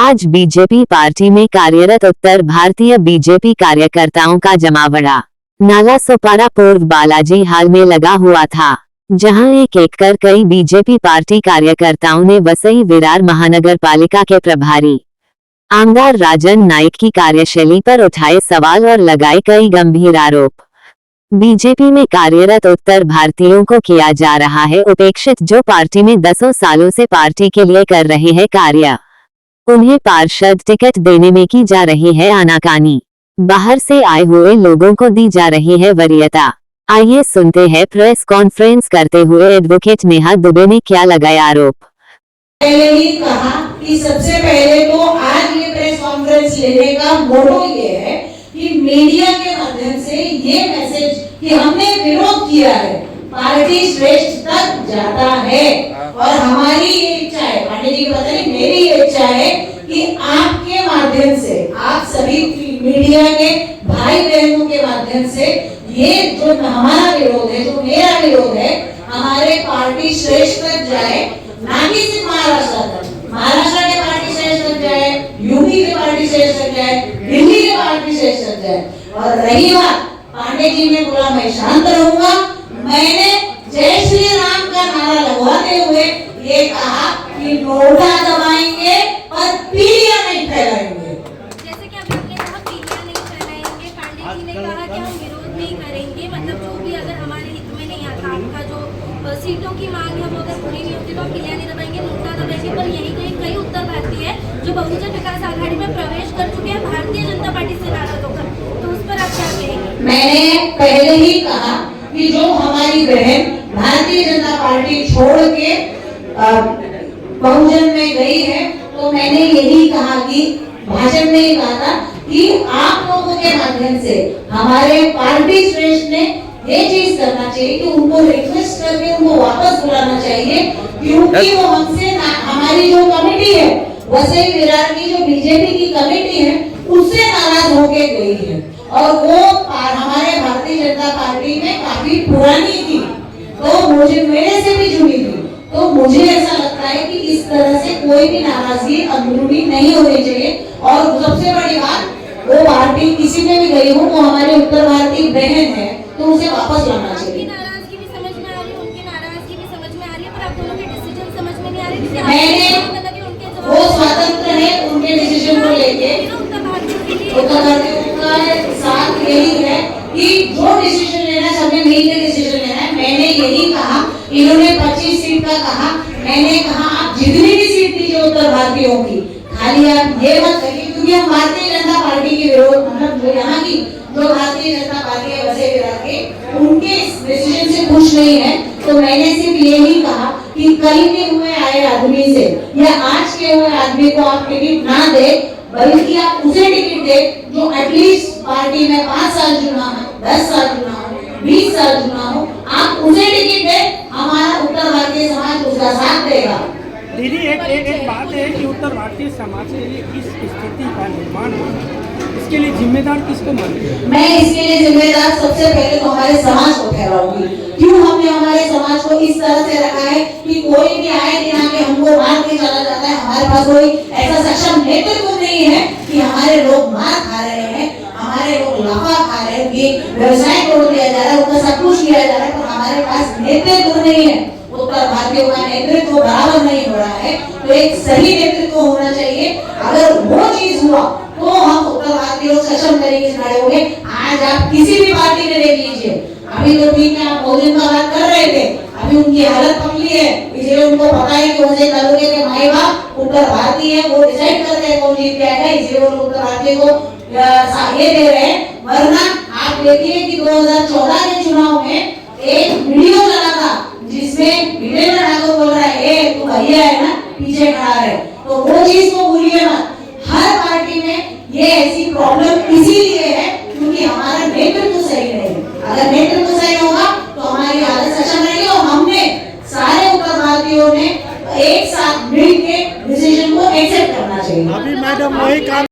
आज BJP party में कार्यरत उत्तर भारतीय बीजेपी कार्यकर्ताओं का जमावड़ा नालासोपारा पूर्व बालाजी हाल में लगा हुआ था, जहां एक एक कर कई बीजेपी पार्टी कार्यकर्ताओं ने वसई विरार महानगर पालिका के प्रभारी आमदार राजन नाइक की कार्यशैली पर उठाए सवाल और लगाए कई गंभीर आरोप। बीजेपी में कार्यरत उत्तर भारतीयों को किया जा रहा है उपेक्षित, जो पार्टी में 10 सालों से पार्टी के लिए कर रहे हैं कार्य। उन्हें पार्षद टिकट देने में की जा रही है आनाकानी, बाहर से आए हुए लोगों को दी जा रही है वरीयता। आइए सुनते हैं प्रेस कॉन्फ्रेंस करते हुए एडवोकेट नेहा दुबे ने क्या लगाया आरोप। पहले ही कहा कि सबसे पहले तो आज ये प्रेस कॉन्फ्रेंस लेने का मोटो ये है कि मीडिया के माध्यम से ये मैसेज कि हमने विरोध किया है, पार्टी श्रेष्ठ तक जाता है। और हमारी ये इच्छा है, पांडे जी पता नहीं, मेरी ये इच्छा है कि आपके माध्यम से, आप सभी मीडिया के भाई बहनों के माध्यम से ये जो हमारा विरोध है, जो मेरा विरोध है, हमारे पार्टी श्रेष्ठ तक जाए, ना कि सिर्फ महाराष्ट्र तक। महाराष्ट्र के पार्टी श्रेष्ठ तक जाए, यूपी के पार्टी श्रेष्ठ तक जाए, दिल्ली के पार्टी श्रेष्ठ तक जाए। और रही बात, पांडे जी ने बोला मैं शांत रहूंगा, मैंने जय श्री राम का नारा लगवाते हुए ये कहा कि नोटा दबाएंगे पर पीलिया नहीं फैलाएंगे। जैसे कि आपने कहा पीलिया नहीं फैलाएंगे, पांडे जी ने कहा कि हम विरोध नहीं करेंगे, मतलब जो भी अगर हमारे हित में नहीं आता, आपका जो सीटों की मांग है वो अगर पूरी नहीं होती तो हम पीलिया नहीं दबाएंगे, नोटा दबाएंगे। पर यही कई उत्तर भारतीय है जो बहुजन विकास आघाड़ी में प्रवेश कर चुके हैं भारतीय जनता पार्टी से नाराज होकर, तो उस पर आप क्या कहेंगे? मैंने पहले ही कहा कि जो हमारी बहन भारतीय जनता पार्टी छोड़ के बहुजन में गई है, तो मैंने यही कहा कि भाषण में ही कहा था कि आप लोगों के माध्यम से हमारे पार्टी श्रेष्ठ ने ये चीज करना चाहिए कि उनको रिक्वेस्ट करके उनको वापस बुलाना चाहिए, क्योंकि वो हमसे हमारी जो कमेटी है, वसई विरार की जो बीजेपी की कमेटी है, उससे नाराज होके गई है। और वो हमारे भारतीय जनता पार्टी में काफी पुरानी थी, तो मुझे मेरे से भी जुड़ी थी। तो मुझे ऐसा लगता है कि इस तरह से कोई भी नाराजगी अंदरूनी नहीं होनी चाहिए। और सबसे बड़ी बात, वो पार्टी किसी में भी गई हो, वो हमारे उत्तर भारतीय बहन है, तो उसे वापस लाना चाहिए। नाराजगी भी समझ में आ रही है, उनकी नाराजगी भी समझ में आ रही है, पर आप दोनों के डिसीजन समझ में नहीं आ रहे। मैंने वो स्वतंत्र है उनके डिसीजन को लेके, उत्तर भारतीयों का साथ यही है कि जो डिसीजन लेना है सबने मिलकर डिसीजन लेना है। मैंने यही कहा, इन्होंने 25 सीट का कहा, मैंने कहा आप जितनी भी सीट दीजिए उत्तर भारतीयों की, खाली आप ये मत करिए, क्योंकि हम भारतीय जनता पार्टी के विरोध, मतलब जो यहाँ की जो भारतीय जनता पार्टी है वसई विरार के, उनके डिसीजन से खुश नहीं है। तो मैंने सिर्फ यही कहा कि कल के हुए आए आदमी से या आज के हुए आदमी को आप टिकट ना दे, बल्कि आप उसे टिकट दे जो एटलीस्ट पार्टी में 5 साल जुड़ा है, 10 साल जुड़ा हो, 20 साल जुड़ा हो, आप उसे टिकट दे, हमारा उत्तर भारतीय समाज उसका साथ देगा। दीदी एक बात है कि उत्तर भारतीय समाज के लिए इस स्थिति का निर्माण हो, इसके लिए जिम्मेदार किसको मानते हैं? मैं इसके लिए जिम्मेदार सबसे पहले तो हमारे समाज को ठहराऊंगी। क्यों हमने हमारे समाज को इस तरह से रखा है कि कोई भी आए दिन आके हमको मार के चला जाता है। हमारे पास कोई ऐसा सक्षम नेतृत्व नहीं है कि हमारे लोग मार खा रहे हैं, हमारे लोग लाफा खा रहे हैं, व्यवसाय तोड़ दिया जा रहा है, उनका सब कुछ किया जा रहा है, पर हमारे पास नेतृत्व नहीं है। उत्तर भारतीयों का नेतृत्व बराबर नहीं हो रहा है, तो एक सही नेतृत्व होना चाहिए। अगर वो चीज हुआ तो हम उत्तर भारतीयों सक्षम तरीके से खड़े होंगे। आज आप किसी भी पार्टी में देख लीजिए, अभी तो ठीक है आप बहुजन का बात कर रहे थे, अभी उनकी हालत पकड़ी है, इसलिए उनको पता है कि वसई तालुके के माई बाप उत्तर भारतीय है, वो डिसाइड करते हैं कौन जीत के आएगा, इसलिए वो उत्तर भारतीय को ये दे रहे हैं। वरना आप देखिए कि 2014 के चुनाव में एक वीडियो चला था जिसमें वीरेंद्र ठाकुर बोल रहा है, तू भैया है ना, पीछे खड़ा है, तो वो चीज